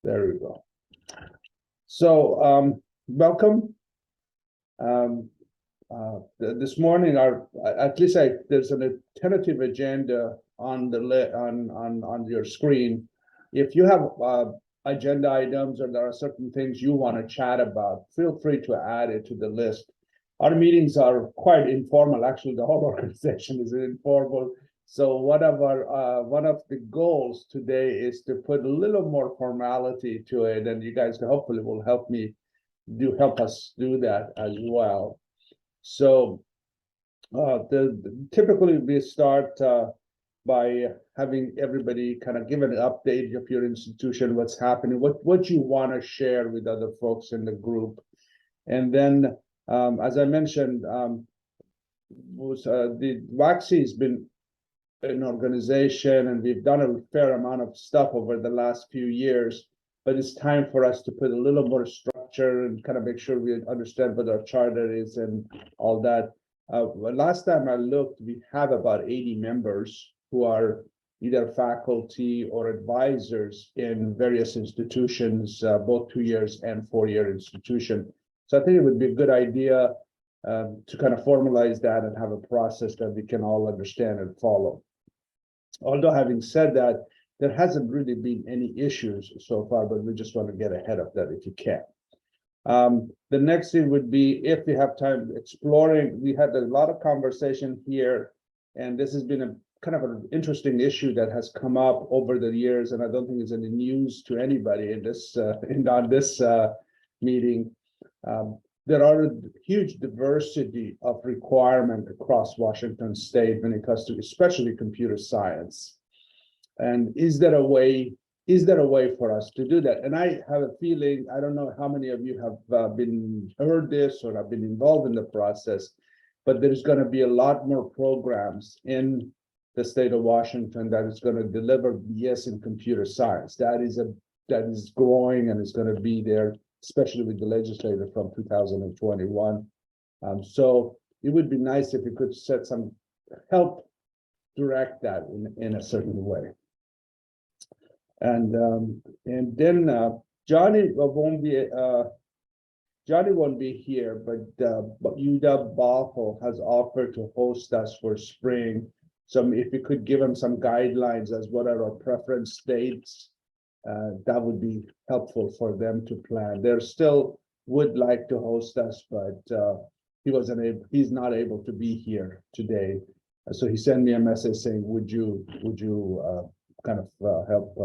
There we go. So welcome. This morning, there's a tentative agenda on your screen. If you have agenda items or there are certain things you want to chat about, feel free to add it to the list. Our meetings are quite informal. Actually, the whole organization is informal. So one of the goals today is to put a little more formality to it, and you guys hopefully will help us do that as well. So typically we start by having everybody kind of give an update of your institution, what's happening, what you want to share with other folks in the group. And then, as I mentioned, the WACSE has been an organization, and we've done a fair amount of stuff over the last few years, but it's time for us to put a little more structure and kind of make sure we understand what our charter is and all that. Last time I looked, we have about 80 members who are either faculty or advisors in various institutions, both 2 years and 4-year institution. So I think it would be a good idea to kind of formalize that and have a process that we can all understand and follow. Although having said that, there hasn't really been any issues so far, but we just want to get ahead of that if you can. The next thing would be, if we have time, exploring. We had a lot of conversation here, and this has been a kind of an interesting issue that has come up over the years, and I don't think it's any news to anybody in this on this meeting. There are a huge diversity of requirement across Washington State when it comes to especially computer science. And is there a way for us to do that? And I have a feeling, I don't know how many of you have heard this or have been involved in the process, but there's going to be a lot more programs in the state of Washington that is going to deliver BS in computer science. That is growing and is going to be there, especially with the legislature from 2021. So it would be nice if you could help direct that in a certain way. And then Johnny won't be here, but UW-Bothell has offered to host us for spring. So if you could give them some guidelines as what are our preference dates, that would be helpful for them to plan. They still would like to host us, but he's not able to be here today. So he sent me a message saying, would you kind of help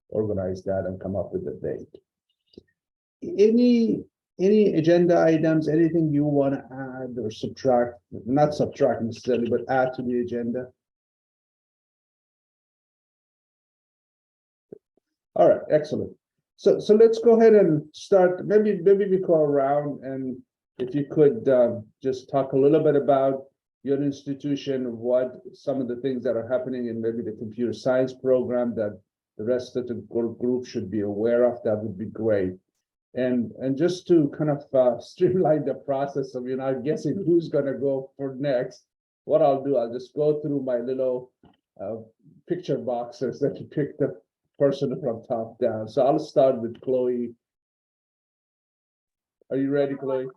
organize that and come up with a date. Any agenda items, anything you want to add or subtract, not subtract necessarily, but add to the agenda? All right, excellent. So let's go ahead and start. Maybe we go around, and if you could just talk a little bit about your institution, what some of the things that are happening in maybe the computer science program that the rest of the group should be aware of, that would be great. And just to kind of streamline the process of guessing who's going to go for next, what I'll do, I'll just go through my little picture boxes that you pick the person from top down. So I'll start with Chloe. Are you ready, Chloe?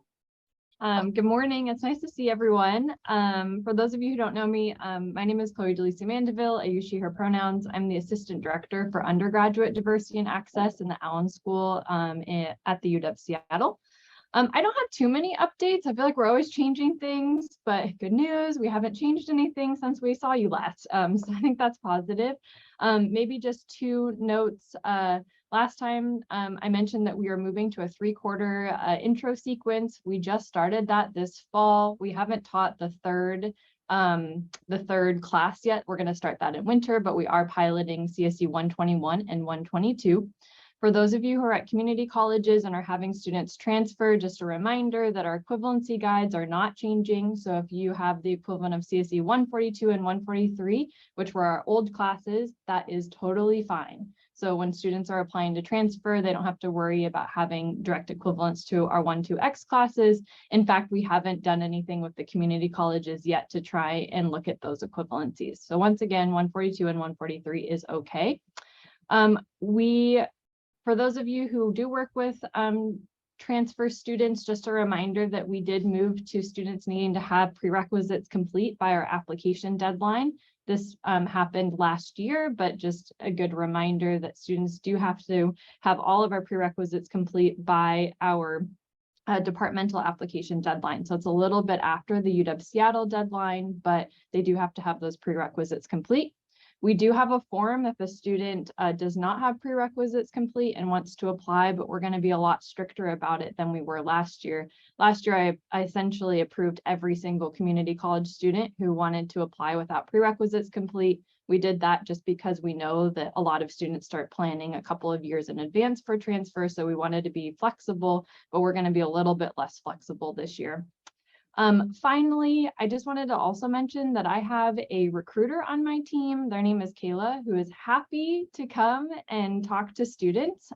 Good morning. It's nice to see everyone. For those of you who don't know me, my name is Chloe DeLisa Mandeville. I use she, her pronouns. I'm the Assistant Director for Undergraduate Diversity and Access in the Allen School at the UW Seattle. I don't have too many updates. I feel like we're always changing things, but good news, we haven't changed anything since we saw you last. So I think that's positive. Maybe just 2 notes. Last time I mentioned that we are moving to a 3-quarter intro sequence. We just started that this fall. We haven't taught the third class yet. We're going to start that in winter, but we are piloting CSE 121 and 122. For those of you who are at community colleges and are having students transfer, just a reminder that our equivalency guides are not changing. So if you have the equivalent of CSE 142 and 143, which were our old classes, that is totally fine. So when students are applying to transfer, they don't have to worry about having direct equivalents to our 1-2X classes. In fact, we haven't done anything with the community colleges yet to try and look at those equivalencies. So once again, 142 and 143 is okay. For those of you who do work with transfer students, just a reminder that we did move to students needing to have prerequisites complete by our application deadline. This happened last year, but just a good reminder that students do have to have all of our prerequisites complete by our departmental application deadline. So it's a little bit after the UW Seattle deadline, but they do have to have those prerequisites complete. We do have a form if a student does not have prerequisites complete and wants to apply, but we're going to be a lot stricter about it than we were last year. Last year, I essentially approved every single community college student who wanted to apply without prerequisites complete. We did that just because we know that a lot of students start planning a couple of years in advance for transfer. So we wanted to be flexible, but we're going to be a little bit less flexible this year. Finally, I just wanted to also mention that I have a recruiter on my team. Their name is Kayla, who is happy to come and talk to students.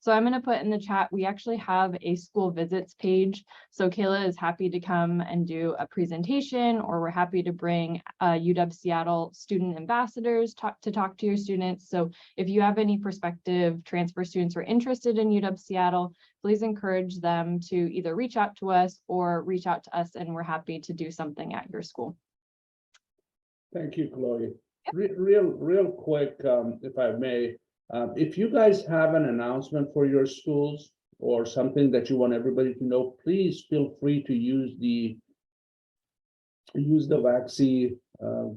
So I'm going to put in the chat, we actually have a school visits page. So Kayla is happy to come and do a presentation, or we're happy to bring UW Seattle student ambassadors to talk to your students. So if you have any prospective transfer students who are interested in UW Seattle, please encourage them to either reach out to us or reach out to us, and we're happy to do something at your school. Thank you, Chloe. Yep. Real quick, if I may, if you guys have an announcement for your schools or something that you want everybody to know, please feel free to use the WACSE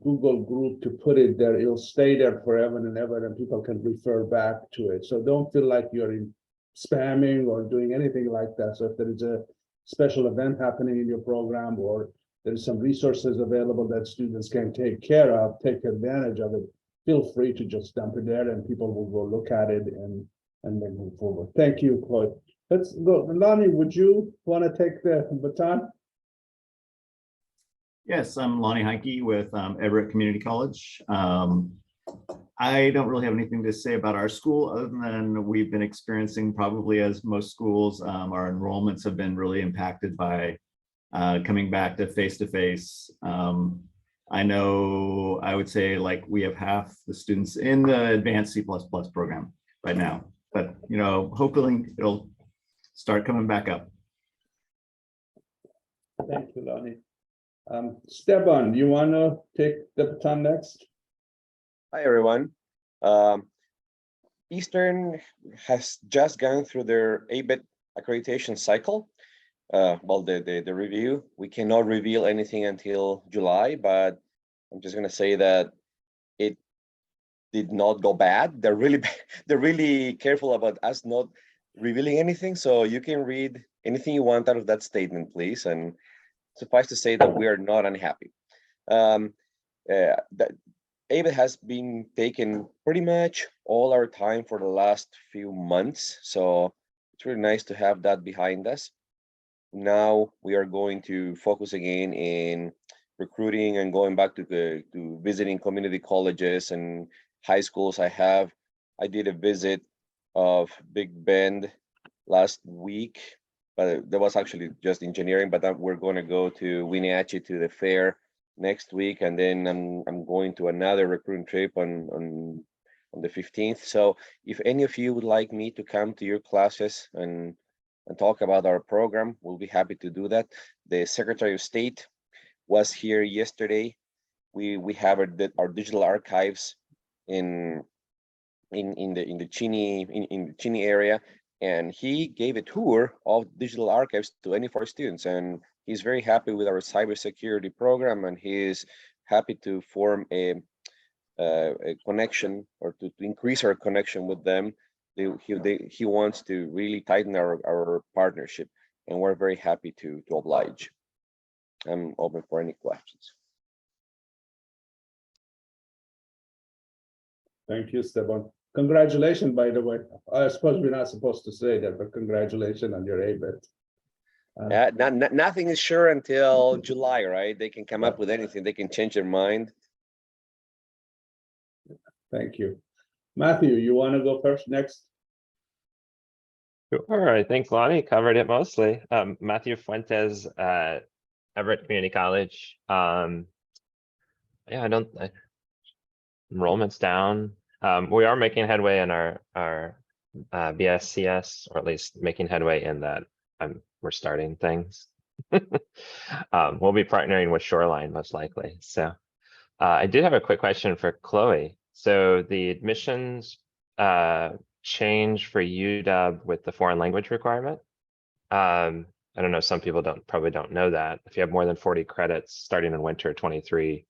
Google group to put it there. It'll stay there forever and ever, and people can refer back to it. So don't feel like you're in spamming or doing anything like that. So if there is a special event happening in your program, or there's some resources available that students can take advantage of it, feel free to just dump it there and people will go look at it and then move forward. Thank you, Chloe. Let's go. Lonnie, would you want to take the baton? Yes, I'm Lonnie Heike with Everett Community College. I don't really have anything to say about our school other than we've been experiencing, probably as most schools, our enrollments have been really impacted by coming back to face-to-face. I know I would say like we have half the students in the advanced C++ program right now, but you know, hopefully it'll start coming back up. Thank you, Lonnie. Steban, you want to take the baton next? Hi, everyone. Eastern has just gone through their ABET accreditation cycle. Well, the review, we cannot reveal anything until July, but I'm just going to say that it did not go bad. They're really careful about us not revealing anything. So you can read anything you want out of that statement, please. And suffice to say that we are not unhappy. That ABET has been taking pretty much all our time for the last few months. So it's really nice to have that behind us. Now we are going to focus again in recruiting and going back to visiting community colleges and high schools. I did a visit of Big Bend last week, but that was actually just engineering, but we're going to go to Wenatchee to the fair next week, and then I'm going to another recruiting trip on the 15th. So if any of you would like me to come to your classes and talk about our program, we'll be happy to do that. The Secretary of State was here yesterday. We have our digital archives in the Cheney area, and he gave a tour of digital archives to any of our students, and he's very happy with our cybersecurity program, and he's happy to form a connection, or to increase our connection with them. He wants to really tighten our partnership, and we're very happy to oblige. I'm open for any questions. Thank you, Steban. Congratulations, by the way. I suppose we're not supposed to say that, but congratulations on your ABET. Nothing is sure until July, right? They can come up with anything. They can change their mind. Thank you. Matthew, you want to go first next? All right, thanks, Lonnie. Covered it mostly. Matthew Fuentes, Everett Community College. Yeah, enrollment's down. We are making headway in our BSCS, or at least making headway in that. We're starting things. We'll be partnering with Shoreline most likely. So I did have a quick question for Chloe. So the admissions change for UW with the foreign language requirement. I don't know, some people probably don't know that. If you have more than 40 credits starting in winter 23,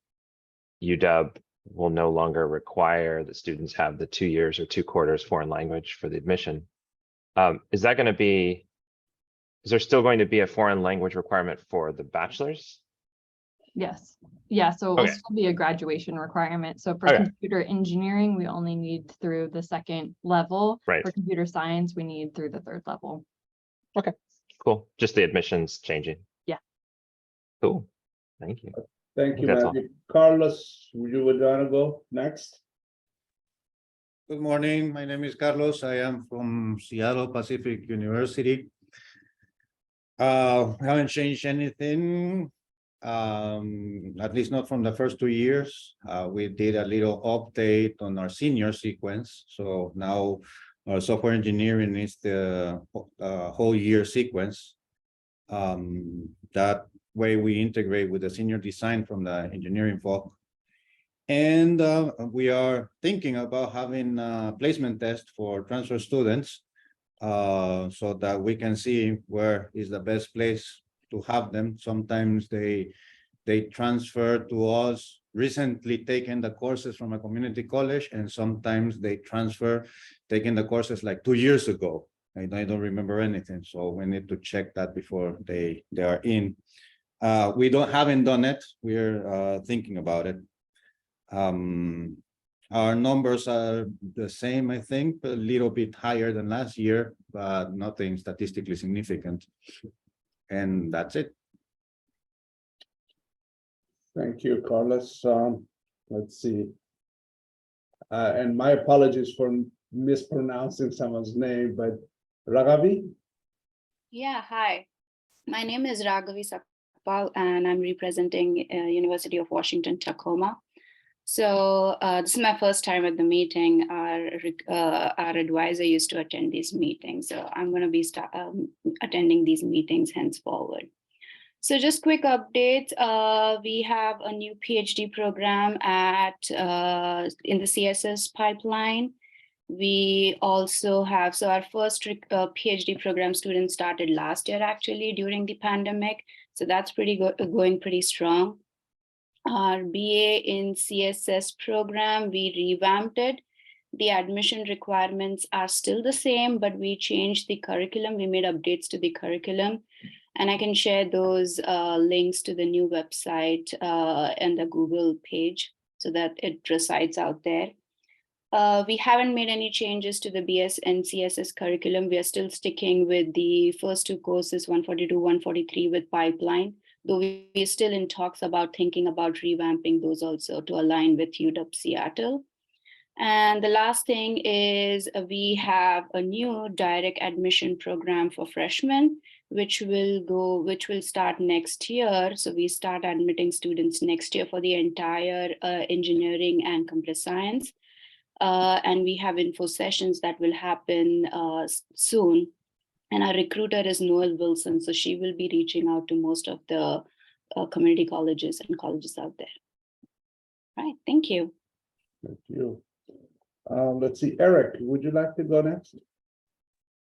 UW will no longer require that students have the 2 years or 2 quarters foreign language for the admission. Is there still going to be a foreign language requirement for the bachelor's? Yes. Yeah, so it will Okay. still be a graduation requirement. So for Okay. computer engineering, we only need through the 2nd level. Right. For computer science, we need through the 3rd level. Okay, cool. Just the admissions changing. Yeah. Cool. Thank you. Thank you, That's all. Matthew. Carlos, you would want to go next? Good morning. My name is Carlos. I am from Seattle Pacific University. Haven't changed anything, at least not from the first 2 years. We did a little update on our senior sequence. So now our software engineering is the whole year sequence. That way we integrate with the senior design from the engineering folk. And we are thinking about having a placement test for transfer students so that we can see where is the best place to have them. Sometimes they transfer to us recently taking the courses from a community college, and sometimes they transfer taking the courses like 2 years ago. I don't remember anything, so we need to check that before they are in. We haven't done it. We're thinking about it. Our numbers are the same, I think, a little bit higher than last year, but nothing statistically significant. And that's it. Thank you, Carlos. Let's see. And my apologies for mispronouncing someone's name, but Raghavi? Yeah, hi. My name is Raghavi Sakpal, and I'm representing University of Washington, Tacoma. So this is my first time at the meeting. Our advisor used to attend these meetings, so I'm going to be attending these meetings henceforward. So just quick updates. We have a new PhD program in the CSS pipeline. We also have, so our first PhD program students started last year actually during the pandemic. So that's going pretty strong. Our BA in CSS program, we revamped it. The admission requirements are still the same, but we changed the curriculum. We made updates to the curriculum. And I can share those links to the new website and the Google page so that it resides out there. We haven't made any changes to the BS and CSS curriculum. We are still sticking with the first 2 courses, 142, 143 with pipeline, though we're still in talks about thinking about revamping those also to align with UW Seattle. And the last thing is we have a new direct admission program for freshmen, which will start next year. So we start admitting students next year for the entire engineering and computer science. And we have info sessions that will happen soon. And our recruiter is Noel Wilson, so she will be reaching out to most of the community colleges and colleges out there. All right, thank you. Thank you. Let's see, Eric, would you like to go next?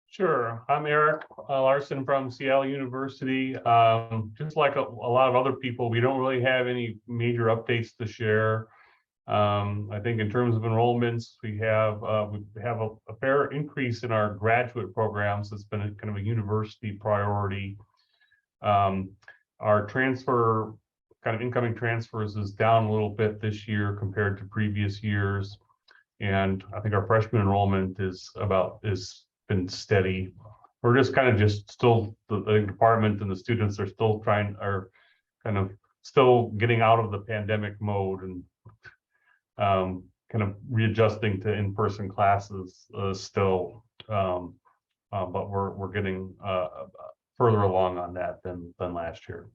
Sure. I'm Eric Larson from Seattle University. Just like a lot of other people, we don't really have any major updates to share. I think in terms of enrollments, we have a fair increase in our graduate programs. It's been kind of a university priority. Our incoming transfers is down a little bit this year compared to previous years. And I think our freshman enrollment is been steady. We're still the department and the students are still still getting out of the pandemic mode and kind of readjusting to in-person classes still, but we're getting further along on that than last year.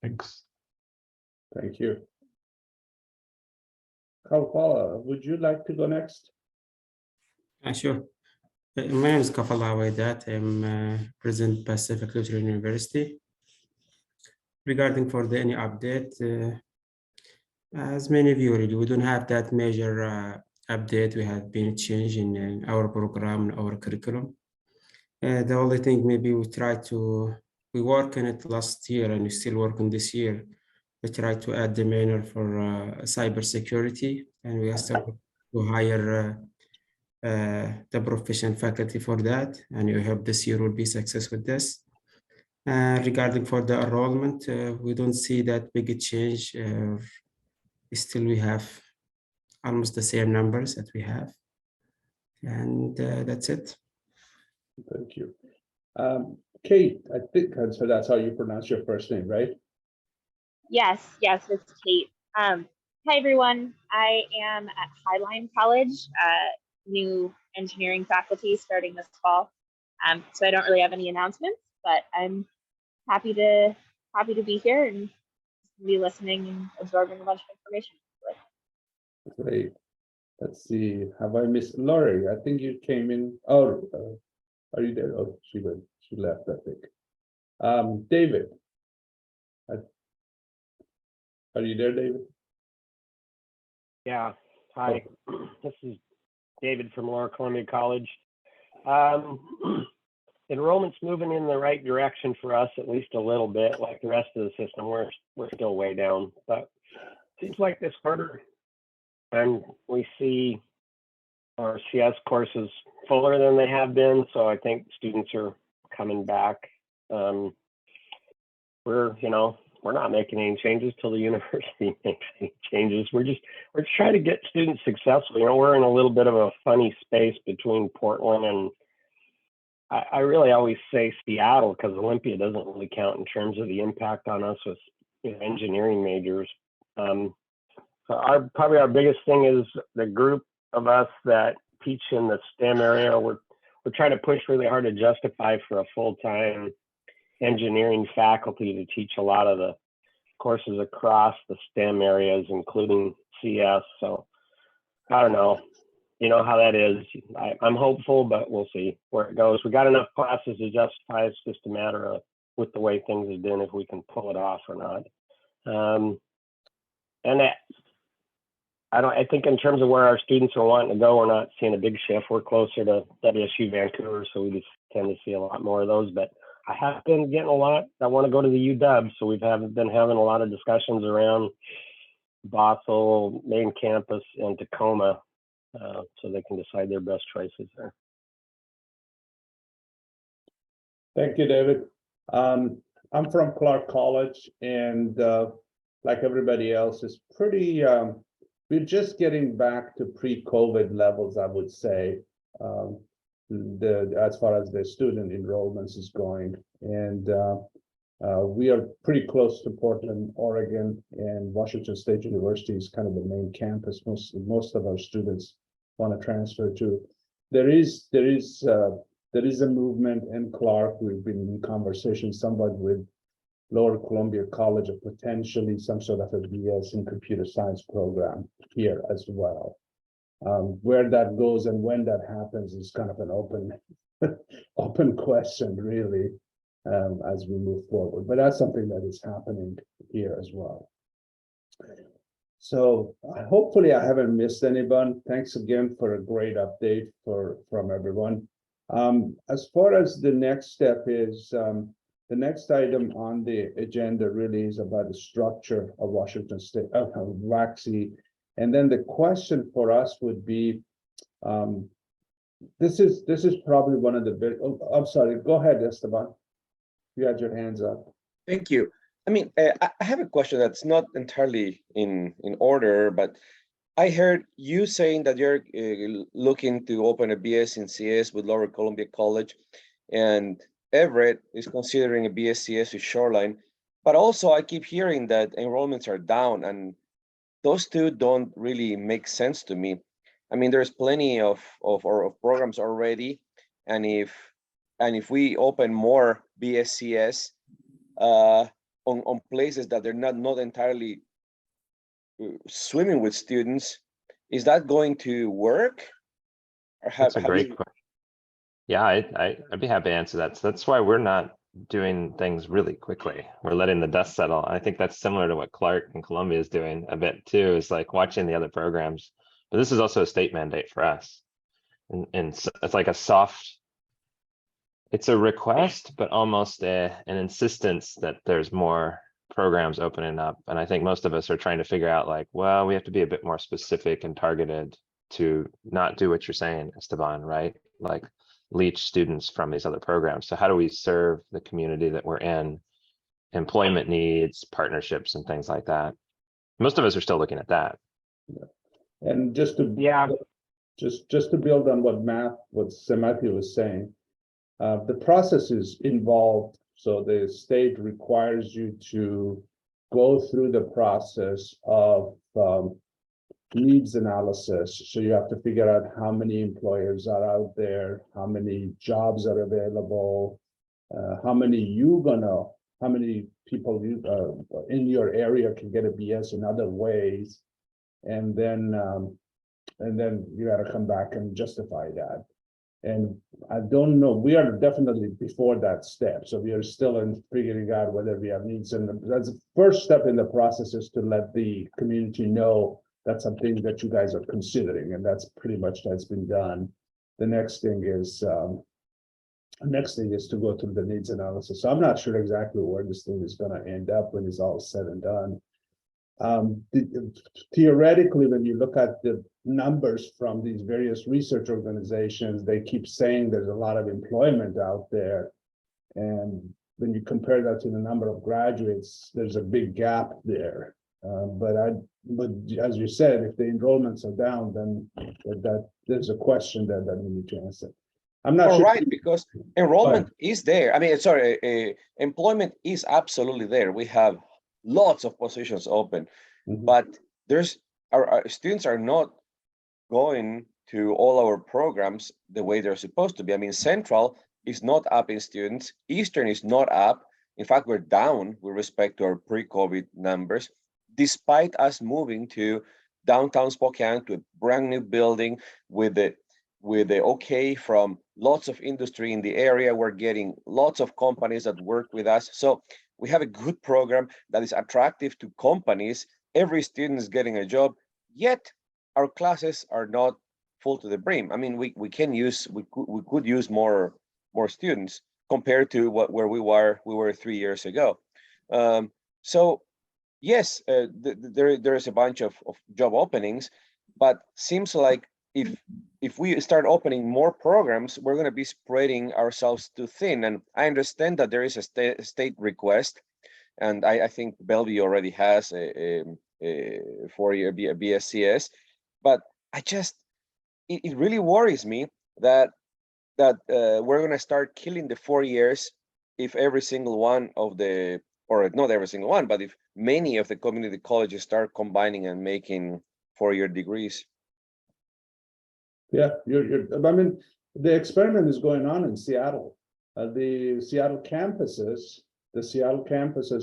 Thanks. Thank you. Kalpala, would you like to go next? Sure. My name is Kafal Awaidat. I'm President Pacific Lutheran University. Regarding for any update, as many of you already, we don't have that major update. We have been changing in our program, and our curriculum. The only thing maybe we work on it last year and we still working this year. We try to add the minor for cybersecurity, and we are starting to hire the professional faculty for that, and we hope this year will be success with this. Regarding for the enrollment, we don't see that big a change. Still, we have almost the same numbers that we have, and that's it. Thank you. Kate, I think so that's how you pronounce your first name, right? Yes, it's Kate. Hi everyone. I am at Highline College, new engineering faculty starting this fall. So I don't really have any announcements, but I'm happy to be here and be listening and absorbing a bunch of information. Great. Let's see. Have I missed Laurie? I think you came in. Oh, are you there? Oh, she went. She left, I think. David. Are you there, David? Yeah. Hi. This is David from Lower Columbia College. Enrollment's moving in the right direction for us, at least a little bit. Like the rest of the system, we're still way down. But it seems like this quarter, and we see our CS courses fuller than they have been. So I think students are coming back. We're not making any changes till the university makes any changes. We're trying to get students successful. We're in a little bit of a funny space between Portland and I really always say Seattle, because Olympia doesn't really count in terms of the impact on us with engineering majors. So probably our biggest thing is the group of us that teach in the STEM area. We're trying to push really hard to justify for a full-time engineering faculty to teach a lot of the courses across the STEM areas, including CS. So I don't know. You know how that is. I'm hopeful, but we'll see where it goes. We got enough classes to justify. It's just a matter of, with the way things have been, if we can pull it off or not. I think in terms of where our students are wanting to go, we're not seeing a big shift. We're closer to WSU Vancouver, so we just tend to see a lot more of those. But I have been getting a lot that want to go to the UW, so we've been having a lot of discussions around Bothell, main campus, and Tacoma. So they can decide their best choices there. Thank you, David. I'm from Clark College, and like everybody else, is pretty. We're just getting back to pre-COVID levels, I would say, as far as the student enrollments is going, and we are pretty close to Portland, Oregon, and Washington State University is kind of the main campus. Most of our students want to transfer to. There is a movement in Clark. We've been in conversation somewhat with Lower Columbia College of potentially some sort of a BS in computer science program here as well. Where that goes and when that happens is kind of an open question, really, as we move forward. But that's something that is happening here as well. So hopefully I haven't missed anyone. Thanks again for a great update from everyone. As far as the next step is, the next item on the agenda really is about the structure of Washington State, WACSE. And then the question for us would be, this is probably one of the big, I'm sorry, go ahead, Esteban. You had your hands up. Thank you. I mean, I have a question that's not entirely in order, but I heard you saying that you're looking to open a BS in CS with Lower Columbia College, and Everett is considering a BSCS with Shoreline. But also I keep hearing that enrollments are down, and those two don't really make sense to me. I mean, there's plenty of programs already, and if we open more BSCS on places that they're not entirely swimming with students, is that going to work? Or That's a have great you? question. Yeah, I'd be happy to answer that. So that's why we're not doing things really quickly. We're letting the dust settle. I think that's similar to what Clark and Columbia is doing a bit too, is like watching the other programs. But this is also a state mandate for us. And it's like a soft, it's a request, but almost an insistence that there's more programs opening up. And I think most of us are trying to figure out like, well, we have to be a bit more specific and targeted to not do what you're saying, Esteban, right? Like leach students from these other programs. So how do we serve the community that we're in? Employment needs, partnerships, and things like that. Most of us are still looking at that. And just to just to build on what Matthew was saying, the process is involved. So the state requires you to go through the process of needs analysis. So you have to figure out how many employers are out there, how many jobs are available, how many people in your area can get a BS in other ways, and then you got to come back and justify that. And I don't know, we are definitely before that step. So we are still in figuring out whether we have needs. And that's the first step in the process, is to let the community know that's something that you guys are considering. And that's pretty much that's been done. The next thing is to go through the needs analysis. So I'm not sure exactly where this thing is going to end up when it's all said and done. Theoretically, when you look at the numbers from these various research organizations, they keep saying there's a lot of employment out there. And when you compare that to the number of graduates, there's a big gap there. But as you said, if the enrollments are down, then that there's a question that we need to answer. I'm not sure. Right, because enrollment is there. I mean, sorry, employment is absolutely there. We have lots of positions open, but there's our students are not going to all our programs the way they're supposed to be. I mean, Central is not up in students. Eastern is not up. In fact, we're down with respect to our pre-COVID numbers, despite us moving to downtown Spokane, to a brand new building with the okay from lots of industry in the area. We're getting lots of companies that work with us. So we have a good program that is attractive to companies. Every student is getting a job, yet our classes are not full to the brim. I mean, we could use more students compared to where we were 3 years ago. So yes, there is a bunch of job openings, but seems like if we start opening more programs, we're going to be spreading ourselves too thin. And I understand that there is a state request, and I think Bellevue already has a 4-year BSCS, but it really worries me that we're going to start killing the 4 years if every single one of the, or not every single one, but if many of the community colleges start combining and making 4-year degrees. Yeah, I mean, the experiment is going on in Seattle. The Seattle campuses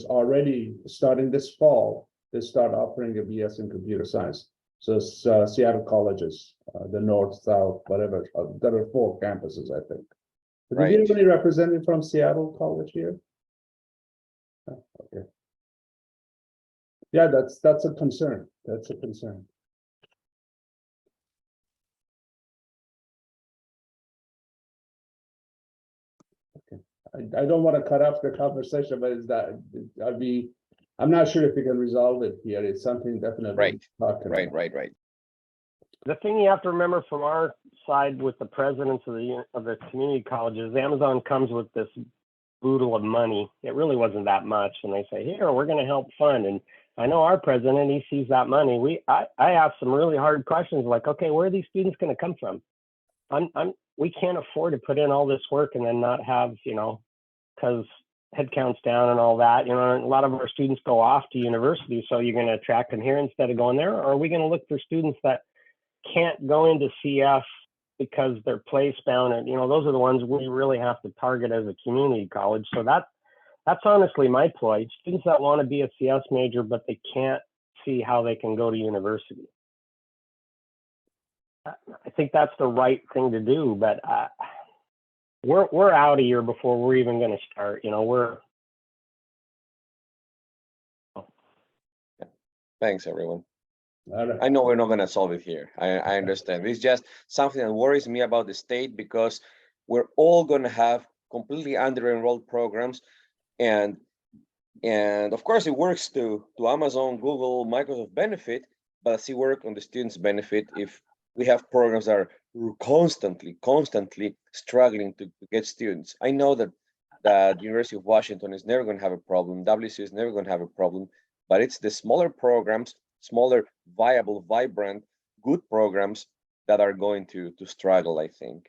already starting this fall, they start offering a BS in computer science. So Seattle colleges, the north, south, whatever, there are 4 campuses, I think. Right. Do you have any representative from Seattle College here? Oh, okay. Yeah, that's a concern. That's a concern. I don't want to cut off the conversation, but I'm not sure if we can resolve it here. It's something definitely. Right. Right. The thing you have to remember from our side with the presidents of the community colleges, Amazon comes with this boodle of money. It really wasn't that much, and they say, "Here, we're going to help fund." And I know our president, he sees that money. I asked some really hard questions, like, "Okay, where are these students going to come from? We can't afford to put in all this work and then not have, because headcount's down and all that. A lot of our students go off to university, so you're going to attract them here instead of going there, or are we going to look for students that can't go into CF because they're place bound, and those are the ones we really have to target as a community college." So that's honestly my ploy. Students that want to be a CS major, but they can't see how they can go to university. I think that's the right thing to do, but we're out of here before we're even going to start. You know, Thanks, everyone. All right. I know we're not going to solve it here. I understand. It's just something that worries me about the state because we're all going to have completely under-enrolled programs, and of course it works to Amazon, Google, Microsoft benefit, but does it work on the students' benefit if we have programs that are constantly struggling to get students? I know that the University of Washington is never going to have a problem. WCU is never going to have a problem, but it's the smaller programs, smaller, viable, vibrant, good programs that are going to struggle, I think.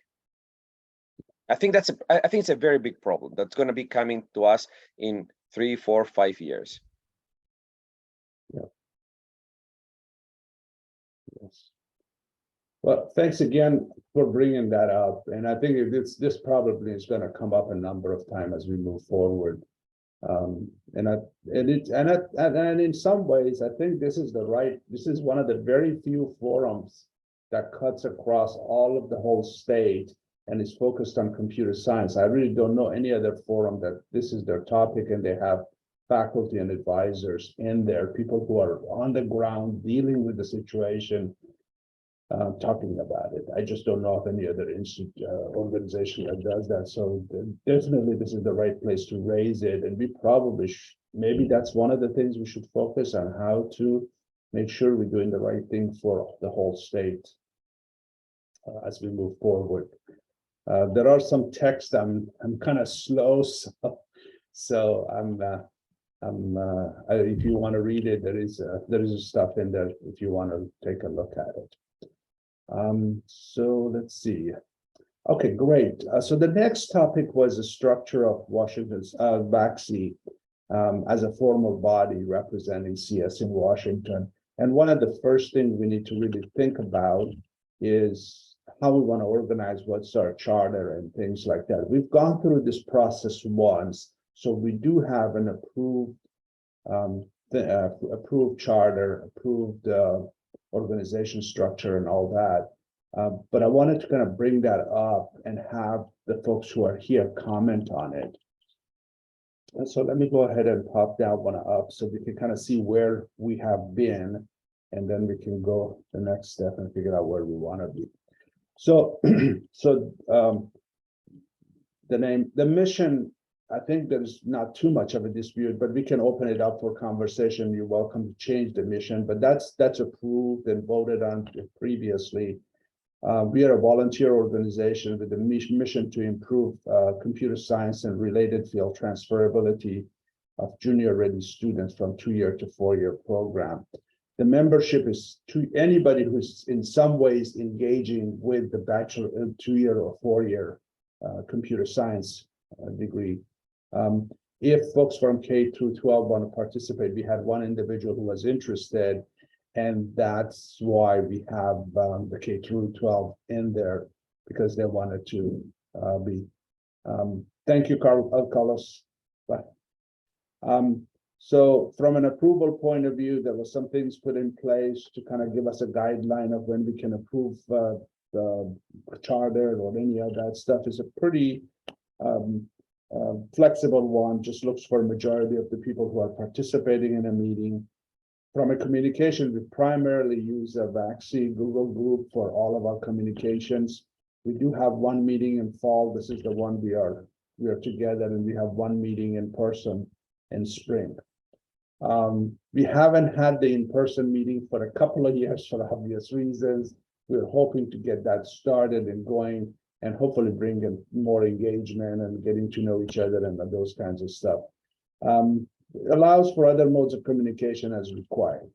I think it's a very big problem that's going to be coming to us in 3, 4, 5 years. Yes. Well, thanks again for bringing that up. And I think this probably is going to come up a number of times as we move forward. And in some ways, I think this is one of the very few forums that cuts across all of the whole state and is focused on computer science. I really don't know any other forum that this is their topic and they have faculty and advisors in there, people who are on the ground dealing with the situation, talking about it. I just don't know of any other organization that does that. So definitely this is the right place to raise it. And we probably, maybe that's one of the things we should focus on, how to make sure we're doing the right thing for the whole state as we move forward. There are some text, I'm kind of slow, so if you want to read it, there is stuff in there if you want to take a look at it. So let's see. Okay, great. So the next topic was the structure of Washington's WACSE as a formal body representing CS in Washington. And one of the first things we need to really think about is how we want to organize, what's our charter and things like that. We've gone through this process once, so we do have an approved charter, approved organization structure and all that. But I wanted to kind of bring that up and have the folks who are here comment on it. And so let me go ahead and pop that one up so we can kind of see where we have been, and then we can go the next step and figure out where we want to be. So, the mission, I think there's not too much of a dispute, but we can open it up for conversation. You're welcome to change the mission, but that's approved and voted on previously. We are a volunteer organization with a mission to improve computer science and related field transferability of junior-ready students from 2-year to 4-year program. The membership is to anybody who's in some ways engaging with the bachelor, 2-year or 4-year computer science degree. If folks from K through 12 want to participate, we had one individual who was interested, and that's why we have the K through 12 in there, because they wanted to be. Thank you, Carlos. So from an approval point of view, there were some things put in place to kind of give us a guideline of when we can approve the charter or any of that stuff. Is a pretty flexible one, just looks for a majority of the people who are participating in a meeting. From a communication, we primarily use a WACSE Google group for all of our communications. We do have one meeting in fall. This is the one we are together, and we have one meeting in person in spring. We haven't had the in-person meeting for a couple of years for obvious reasons. We're hoping to get that started and going, and hopefully bring in more engagement and getting to know each other and those kinds of stuff. Allows for other modes of communication as required.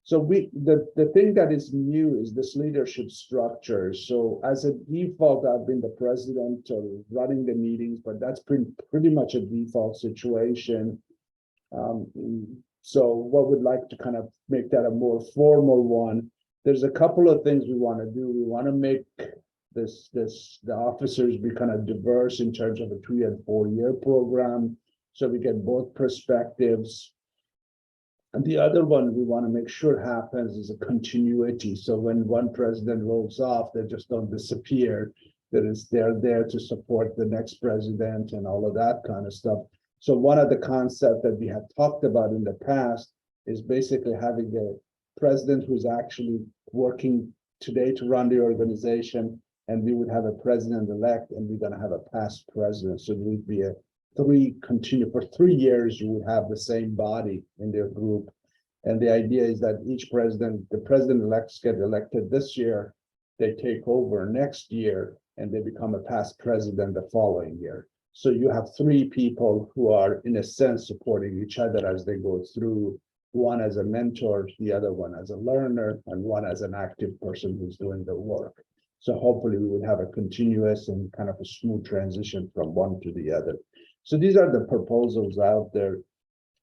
So the thing that is new is this leadership structure. So as a default, I've been the president of running the meetings, but that's pretty much a default situation. So what we'd like to kind of make that a more formal one. There's a couple of things we want to do. We want to make the officers be kind of diverse in terms of a 2- and 4-year program, so we get both perspectives. And the other one we want to make sure happens is a continuity. So when one president rolls off, they just don't disappear. They're there to support the next president and all of that kind of stuff. So one of the concepts that we have talked about in the past is basically having a president who's actually working today to run the organization, and we would have a president-elect, and we're going to have a past president. So it would be a for 3 years, you would have the same body in their group. And the idea is that each president, the president-elects get elected this year, they take over next year, and they become a past president the following year. So you have 3 people who are, in a sense, supporting each other as they go through, one as a mentor, the other one as a learner, and one as an active person who's doing the work. So hopefully we would have a continuous and kind of a smooth transition from one to the other. So these are the proposals out there.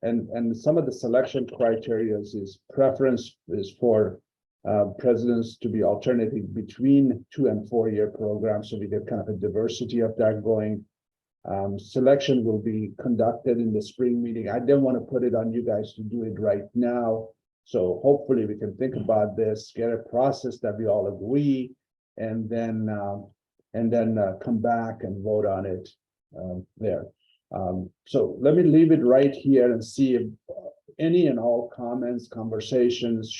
And some of the selection criteria is preference is for presidents to be alternating between 2- and 4-year programs. So we get kind of a diversity of that going. Selection will be conducted in the spring meeting. I didn't want to put it on you guys to do it right now. So hopefully we can think about this, get a process that we all agree, and then come back and vote on it there. So let me leave it right here and see if any and all comments, conversations,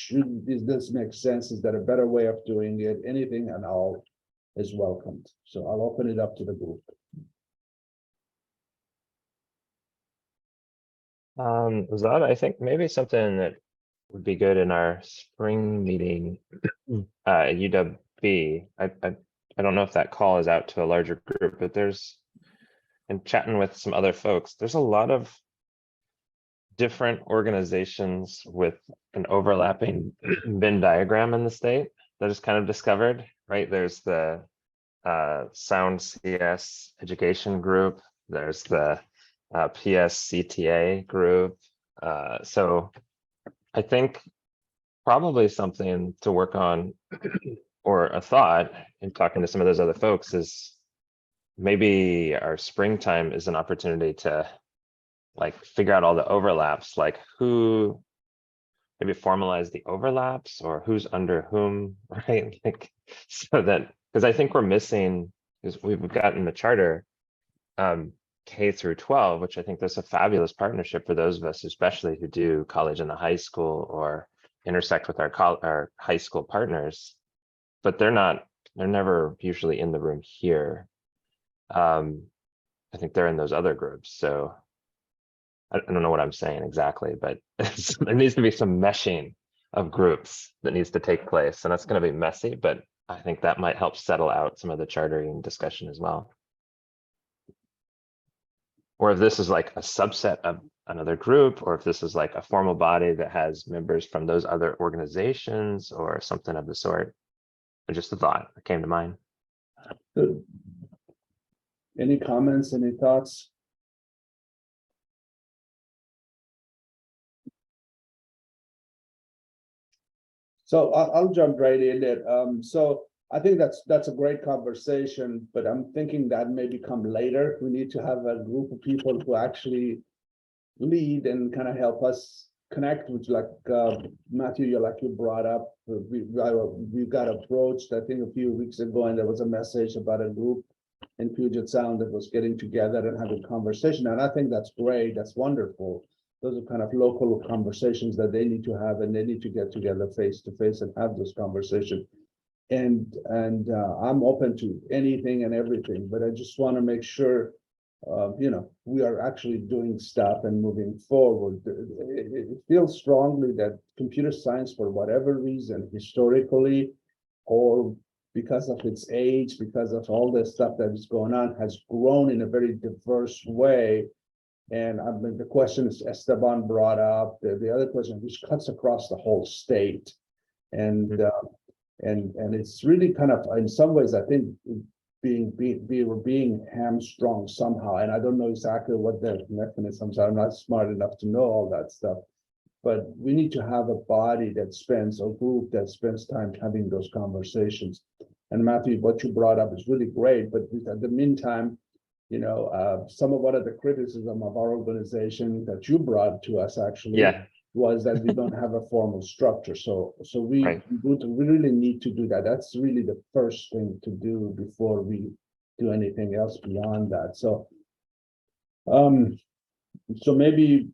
does this make sense? Is there a better way of doing it? Anything and all is welcomed. So I'll open it up to the group. Zad, I think maybe something that would be good in our spring meeting at UW. I don't know if that call is out to a larger group, but and chatting with some other folks, there's a lot of different organizations with an overlapping Venn diagram in the state that is kind of discovered, right? There's the Sound CS education group, there's the PSCTA group. So I think probably something to work on or a thought in talking to some of those other folks is maybe our springtime is an opportunity to like figure out all the overlaps, like who maybe formalize the overlaps or who's under whom, right? Like so that, because I think we're missing, because we've gotten the charter K through 12, which I think there's a fabulous partnership for those of us, especially who do college in the high school or intersect with our high school partners, but they're never usually in the room here. I think they're in those other groups. So I don't know what I'm saying exactly, but there needs to be some meshing of groups that needs to take place. And that's going to be messy, but I think that might help settle out some of the chartering discussion as well. Or if this is like a subset of another group, or if this is like a formal body that has members from those other organizations or something of the sort. But just a thought that came to mind. Good. Any comments, any thoughts? So I'll jump right in there. So I think that's a great conversation, but I'm thinking that may come later. We need to have a group of people who actually lead and kind of help us connect with, like Matthew, you brought up. We got approached, I think, a few weeks ago, and there was a message about a group in Puget Sound that was getting together and having a conversation. And I think that's great. That's wonderful. Those are kind of local conversations that they need to have, and they need to get together face to face and have this conversation. And I'm open to anything and everything, but I just want to make sure, we are actually doing stuff and moving forward. It feels strongly that computer science, for whatever reason, historically, or because of its age, because of all the stuff that is going on, has grown in a very diverse way. And I mean, the question is Esteban brought up, the other question, which cuts across the whole state. And it's really kind of, in some ways, I think we're being hamstrung somehow. And I don't know exactly what the mechanisms are. I'm not smart enough to know all that stuff. But we need to have a body that spends, a group that spends time having those conversations. And Matthew, what you brought up is really great. But at the meantime, some of what are the criticism of our organization that you brought to us actually was that we don't have a formal structure. So we Right. we really need to do that. That's really the first thing to do before we do anything else beyond that. So maybe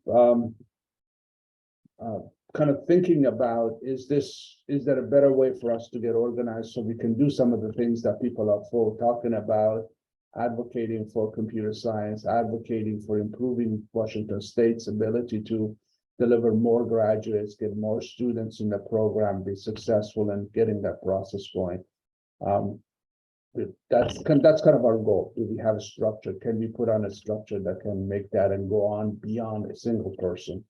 kind of thinking about, is there a better way for us to get organized so we can do some of the things that people are talking about, advocating for computer science, advocating for improving Washington State's ability to deliver more graduates, get more students in the program, be successful in getting that process going. That's kind of our goal. Do we have a structure? Can we put on a structure that can make that and go on beyond a single person?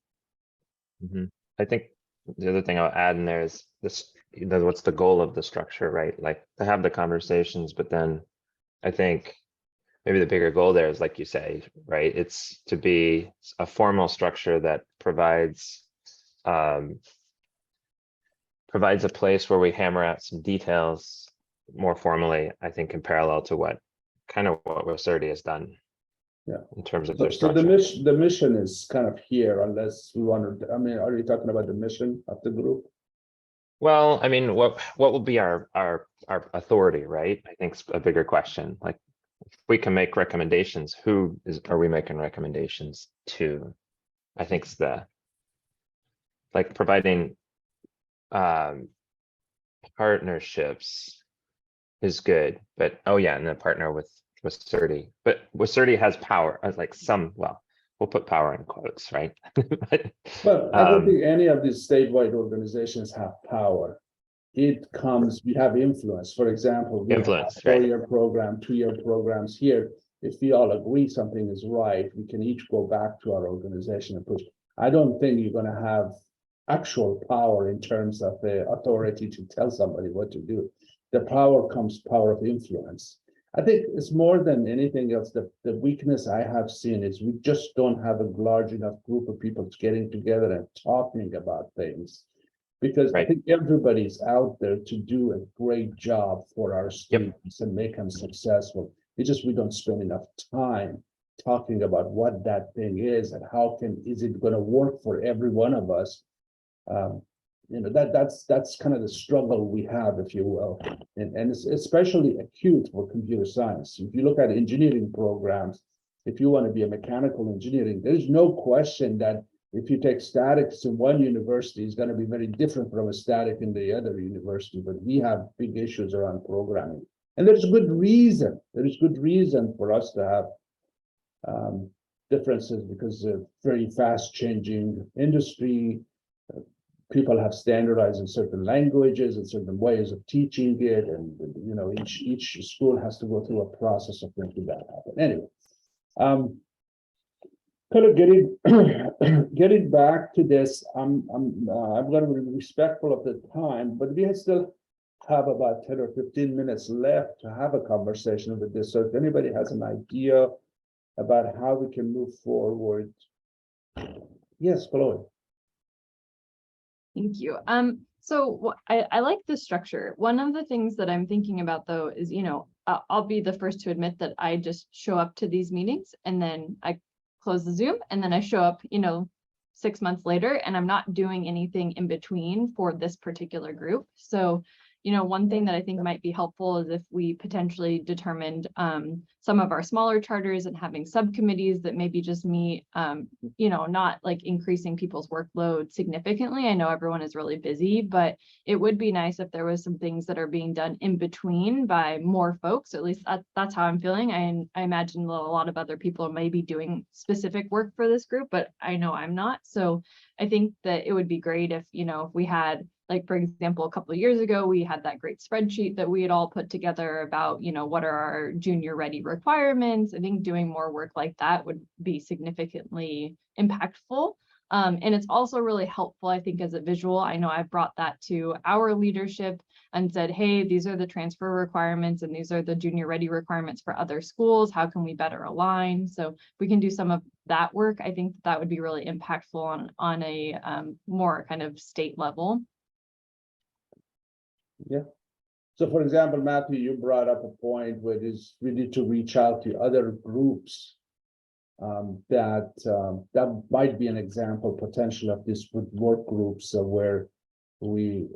Mhm. I think the other thing I'll add in there is this, what's the goal of the structure, right? Like to have the conversations, but then I think maybe the bigger goal there is, like you say, right? It's to be a formal structure that provides a place where we hammer out some details more formally, I think, in parallel to what WACSE has done. Yeah. In terms of So, their so structure. the mission is kind of here, unless we want to, I mean, are you talking about the mission of the group? Well, I mean, what will be our authority, right? I think it's a bigger question. Like, if we can make recommendations, are we making recommendations to? I think it's like providing partnerships is good, but oh yeah, and then partner with CERTI. But CERTI has power, like we'll put power in quotes, right? Well, I don't think any of these statewide organizations have power. We have influence. For example, we have Influence, a 4-year program, 2-year programs here. If we all agree something is right, we can each go back to our organization and push. I don't think you're going to have actual power in terms of the authority to tell somebody what to do. The power of influence. I think it's more than anything else, the weakness I have seen is we just don't have a large enough group of people getting together and talking about things. Because I think everybody's out there to do a great job for our students and make them successful. It's just we don't spend enough time talking about what that thing is and is it going to work for every one of us. That's kind of the struggle we have, if you will, and it's especially acute for computer science. If you look at engineering programs, if you want to be a mechanical engineering, there's no question that if you take statics in one university, it's going to be very different from a static in the other university. But we have big issues around programming, and there's good reason. There is good reason for us to have differences because of very fast changing industry. People have standardized in certain languages and certain ways of teaching it, and each school has to go through a process of making that happen. Anyway, kind of getting back to this, I'm going to be respectful of the time, but we still have about 10 or 15 minutes left to have a conversation with this. So if anybody has an idea about how we can move forward, yes, Chloe. Thank you. So I like the structure. One of the things that I'm thinking about though is, I'll be the first to admit that I just show up to these meetings and then I close the Zoom and then I show up, 6 months later and I'm not doing anything in between for this particular group. So, one thing that I think might be helpful is if we potentially determined some of our smaller charters and having subcommittees that maybe just meet, not like increasing people's workload significantly. I know everyone is really busy, but it would be nice if there was some things that are being done in between by more folks. At least that's how I'm feeling. I imagine a lot of other people may be doing specific work for this group, but I know I'm not. So I think that it would be great if, if we had, like, for example, a couple of years ago, we had that great spreadsheet that we had all put together about, what are our junior ready requirements. I think doing more work like that would be significantly impactful. And it's also really helpful, I think, as a visual. I know I've brought that to our leadership and said, hey, these are the transfer requirements and these are the junior ready requirements for other schools. How can we better align? So if we can do some of that work, I think that would be really impactful on a more kind of state level. Yeah. So for example, Matthew, you brought up a point where we need to reach out to other groups that might be an example potential of this with work groups where we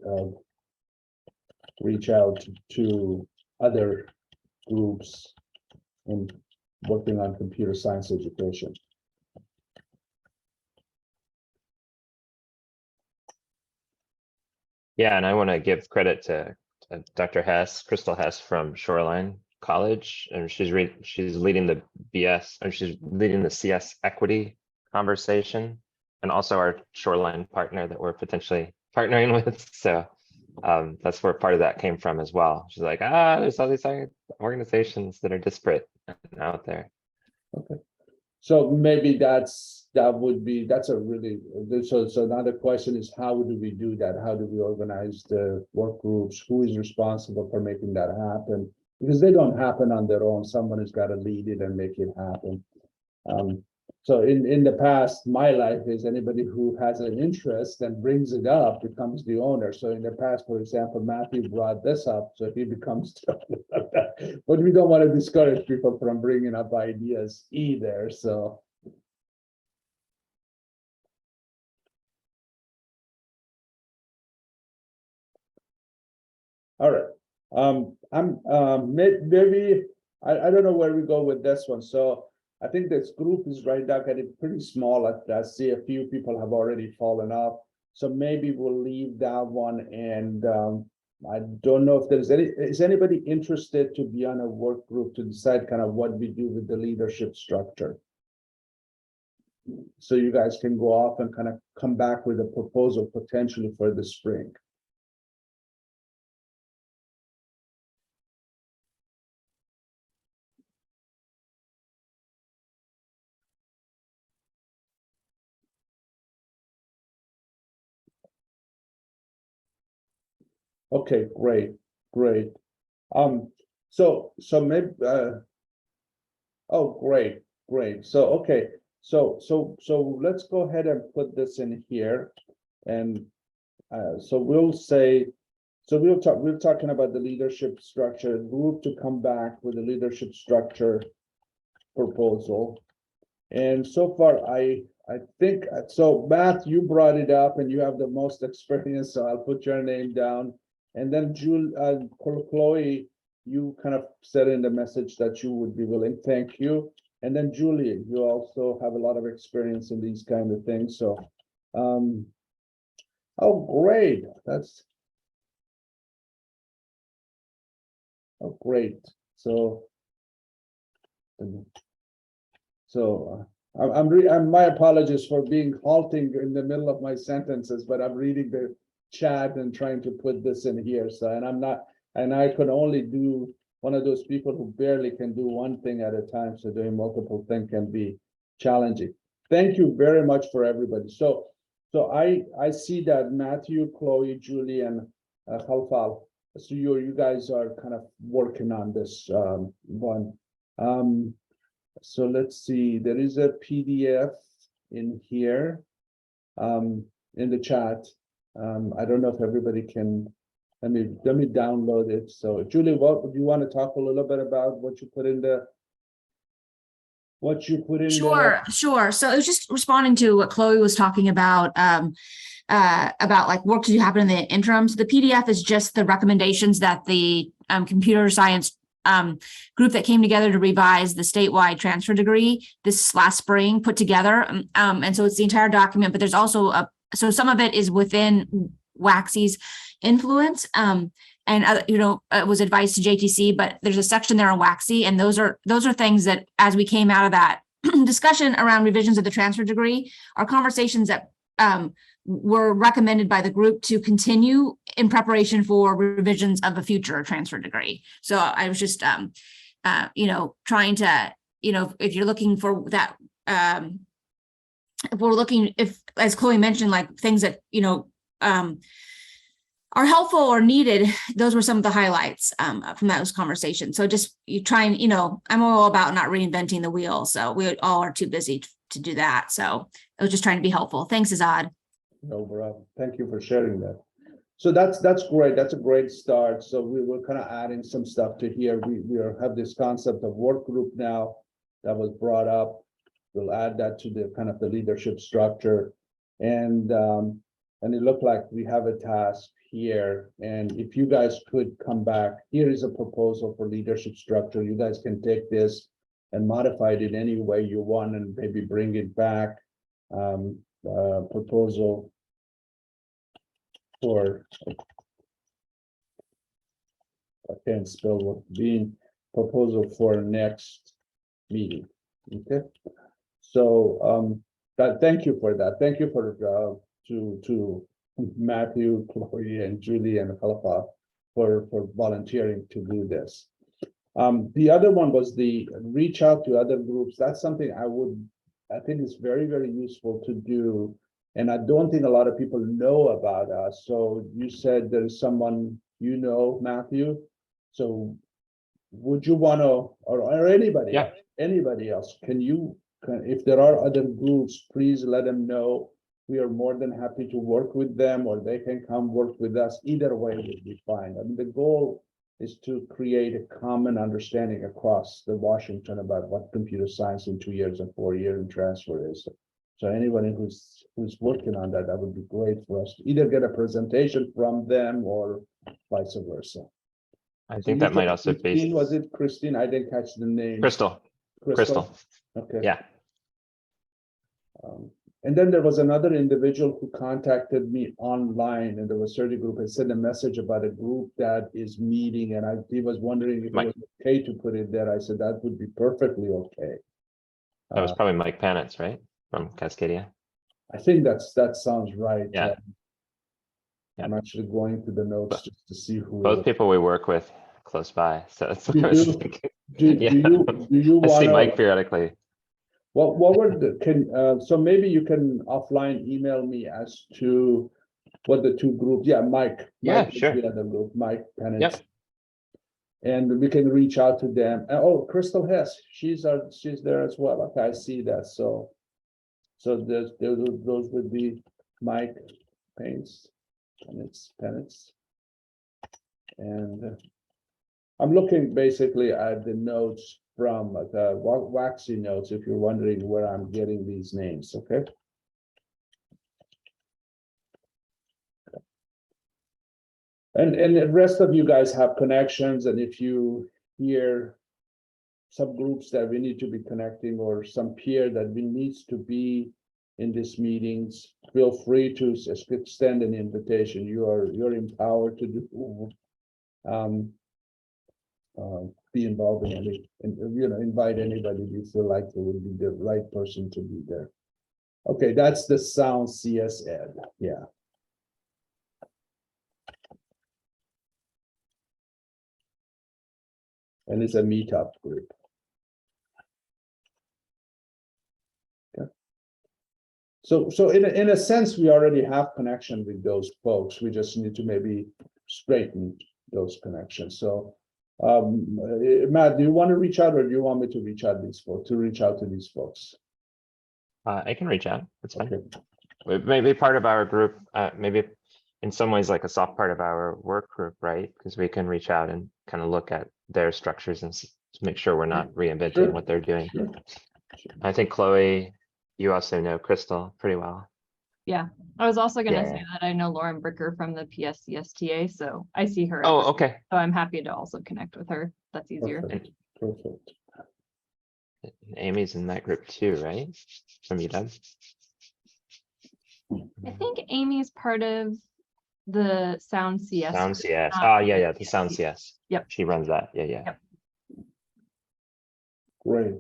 reach out to other groups in working on computer science education. Yeah, and I want to give credit to Dr. Hess, Crystal Hess from Shoreline College, and she's leading the BS, or she's leading the CS equity conversation, and also our Shoreline partner that we're potentially partnering with. So that's where part of that came from as well. She's like, there's all these organizations that are disparate out there. Okay, so maybe that's a really, so another question is, how do we do that? How do we organize the work groups? Who is responsible for making that happen? Because they don't happen on their own. Someone has got to lead it and make it happen. So in the past, my life is anybody who has an interest and brings it up becomes the owner. So in the past, for example, Matthew brought this up, so he becomes the owner. But we don't want to discourage people from bringing up ideas either. So all right. Maybe I don't know where we go with this one. So I think this group is right now getting pretty small. I see a few people have already fallen off. So maybe we'll leave that one. And I don't know if is anybody interested to be on a work group to decide kind of what we do with the leadership structure? So you guys can go off and kind of come back with a proposal potentially for the spring. Okay, great. So maybe oh, great. So okay, so let's go ahead and put this in here, and so we'll say, so we're talking about the leadership structure group to come back with a leadership structure proposal, and so far I think so. Matt, you brought it up, and you have the most experience, so I'll put your name down. And then Chloe, you kind of said in the message that you would be willing. Thank you. And then Julie, you also have a lot of experience in these kind of things. So, oh, great. Oh, great. So I'm my apologies for being halting in the middle of my sentences, but I'm reading the chat and trying to put this in here. So, and I could only do one of those people who barely can do one thing at a time. So doing multiple things can be challenging. Thank you very much for everybody. So I see that Matthew, Chloe, Julie, and Khalfal. So you guys are kind of working on this one. So let's see, there is a PDF in here in the chat. I don't know if everybody can, let me download it. So Julie, what do you want to talk a little bit about what you put in the Sure. So it was just responding to what Chloe was talking about like work to happen in the interim. So the PDF is just the recommendations that the computer science group that came together to revise the statewide transfer degree this last spring put together. And so it's the entire document, but there's also so some of it is within WACSE's influence. And it was advice to JTC, but there's a section there on WACSE, and those are things that, as we came out of that discussion around revisions of the transfer degree, are conversations that were recommended by the group to continue in preparation for revisions of a future transfer degree. So I was just, trying to, if you're looking for that, if as Chloe mentioned, like things that, are helpful or needed, those were some of the highlights from those conversations. So just you try and, I'm all about not reinventing the wheel. So we all are too busy to do that. So I was just trying to be helpful. Thanks, Azad. No problem. Thank you for sharing that. So that's great. That's a great start. So we were kind of adding some stuff to here. We have this concept of work group now that was brought up. we'll add that to the kind of the leadership structure. And it looked like we have a task here. And if you guys could come back, here is a proposal for leadership structure. You guys can take this and modify it in any way you want and maybe bring it back. Proposal for, I can't spell what being, proposal for next meeting. Okay, so thank you for that. Thank you for to Matthew, Chloe, and Julie and Khalifa for volunteering to do this. The other one was the reach out to other groups. That's something I think is very, very useful to do. And I don't think a lot of people know about us. So you said there is someone you know, Matthew. So would you want to, or anybody, Yeah. Anybody else, if there are other groups, please let them know. We are more than happy to work with them, or they can come work with us. Either way would be fine. I mean, the goal is to create a common understanding across the Washington about what computer science in 2 years and 4 year and transfer is. So anyone who's working on that, that would be great for us to either get a presentation from them or vice versa. I think that might also be Was it Christine? I didn't catch the name. Crystal. Okay. Yeah. And then there was another individual who contacted me online, and there was a study group and sent a message about a group that is meeting, and he was wondering if Mike. it was okay to put it there. I said that would be perfectly okay. That was probably Mike Panitz, right? From Cascadia. I think that sounds right. Yeah. I'm actually going to the notes just to see who. Both people we work with close by. So that's what Do I was you- thinking. Do Yeah. you I see want Mike to? periodically. What were the so maybe you can offline email me as to what the two groups. Yeah, Mike. Yeah, Mike is sure. the other group, Mike Pennant. Yep. And we can reach out to them. Oh, Crystal Hess, she's there as well. Okay, I see that. So those would be Mike Paints, Pennants. And I'm looking basically at the notes from the WACSE notes, if you're wondering where I'm getting these names, okay? And the rest of you guys have connections, and if you hear subgroups that we need to be connecting or some peer that we needs to be in these meetings, feel free to extend an invitation. You're empowered to do be involved in any, and invite anybody you feel like they would be the right person to be there. Okay, that's the Sound CS Ed, yeah. And it's a meetup group. Okay. So in a sense, we already have connection with those folks. We just need to maybe straighten those connections. So Matt, do you want to reach out, or do you want me to reach out to these folks? I can reach out. That's fine. Okay. Maybe part of our group, maybe in some ways like a soft part of our work group, right? Because we can reach out and kind of look at their structures and to make sure we're not reinventing Sure. what they're doing. Sure. I think Chloe, you also know Crystal pretty well. Yeah, I was also gonna Yeah. say that I know Lauren Bricker from the PSCSTA, so I see her. Oh, okay. So I'm happy to also connect with her. That's easier. Perfect. Amy's in that group too, right? From UW. I think Amy's part of the Sound CS. Sound CS. not Oh, yeah, the Sound CS. Yep. She runs that. Yeah, yeah. Yep. Great.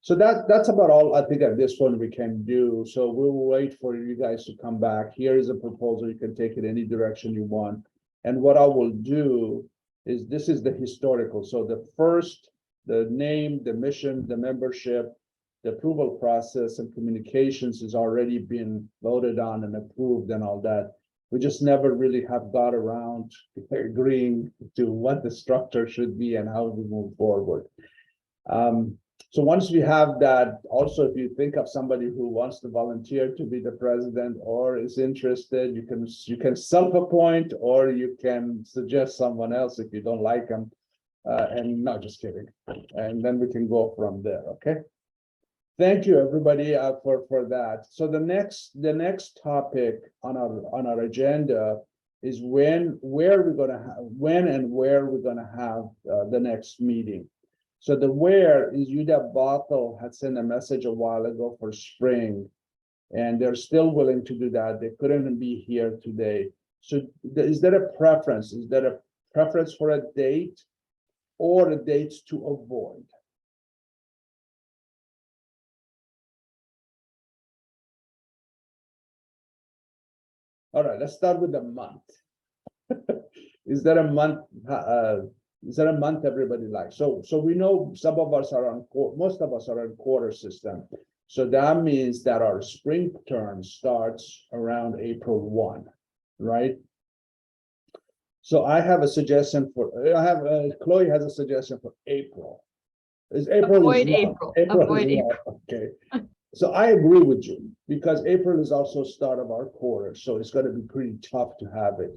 So that's about all I think at this point we can do. So we'll wait for you guys to come back. Here is a proposal. You can take it any direction you want. And what I will do is, this is the historical. So the name, the mission, the membership, the approval process and communications has already been voted on and approved and all that. We just never really have got around agreeing to what the structure should be and how we move forward. So once we have that, also, if you think of somebody who wants to volunteer to be the president or is interested, you can self-appoint, or you can suggest someone else if you don't like them. And no, just kidding. And then we can go from there, okay? Thank you, everybody, for that. So the next topic on our agenda is when and where we're gonna have the next meeting. So the where is UW Bothell had sent a message a while ago for spring, and they're still willing to do that. They couldn't be here today. So is there a preference? Is there a preference for a date or a dates to avoid? All right, let's start with the month. Is there a month? Is there a month everybody likes? So we know some of us are on most of us are on quarter system. So that means that our spring term starts around April 1, right? So I have a suggestion for Chloe has a suggestion for April. Is April Avoid is April. April Avoid is April. okay. So I agree with you because April is also start of our quarter, so it's going to be pretty tough to have it.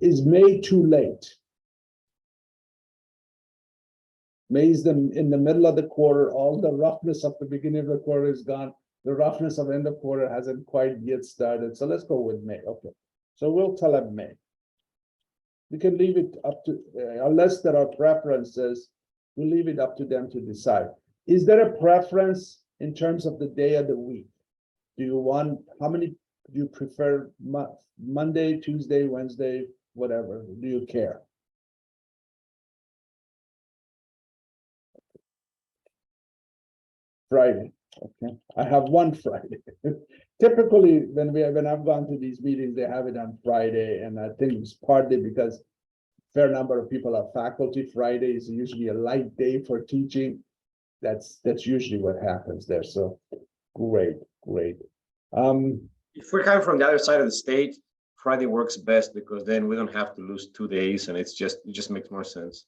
Is May too late? May is in the middle of the quarter. All the roughness of the beginning of the quarter is gone. The roughness of end of quarter hasn't quite yet started. So let's go with May. Okay. So we'll tell them May. We can leave it up to, unless there are preferences, we'll leave it up to them to decide. Is there a preference in terms of the day of the week? Do you want, how many do you prefer? Monday, Tuesday, Wednesday, whatever? Do you care? Friday. Okay, I have one Friday. Typically, when I've gone to these meetings, they have it on Friday, and I think it's partly because a fair number of people are faculty. Friday is usually a light day for teaching. That's usually what happens there. So great. If we're coming from the other side of the state, Friday works best because then we don't have to lose 2 days, and it just makes more sense.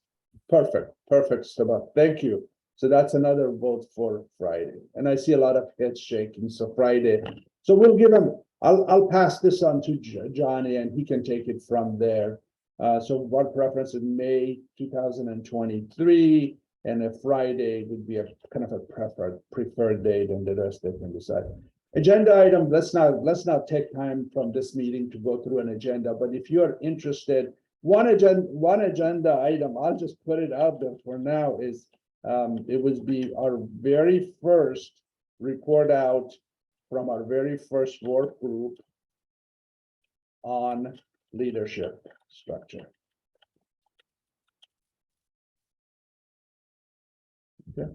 Perfect, Sabah. Thank you. So that's another vote for Friday. And I see a lot of heads shaking, so Friday. So we'll give him, I'll pass this on to Johnny and he can take it from there. So what preference in May 2023 and a Friday would be a kind of a preferred date, and the rest they can decide. Agenda item, let's not take time from this meeting to go through an agenda, but if you're interested, one agenda item, I'll just put it out there for now, is it would be our very first report out from our very first work group on leadership structure. Okay.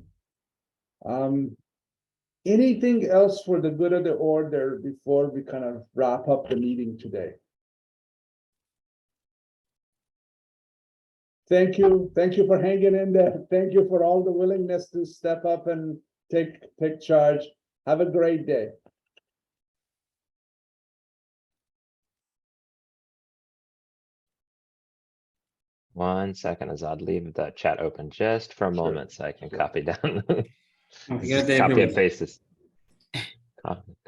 Anything else for the good of the order before we kind of wrap up the meeting today? Thank you for hanging in there. Thank you for all the willingness to step up and take charge. Have a great day. One second, Azad, leave the chat open just for a moment so I can copy down. Have a good day, Copy and everyone. paste this.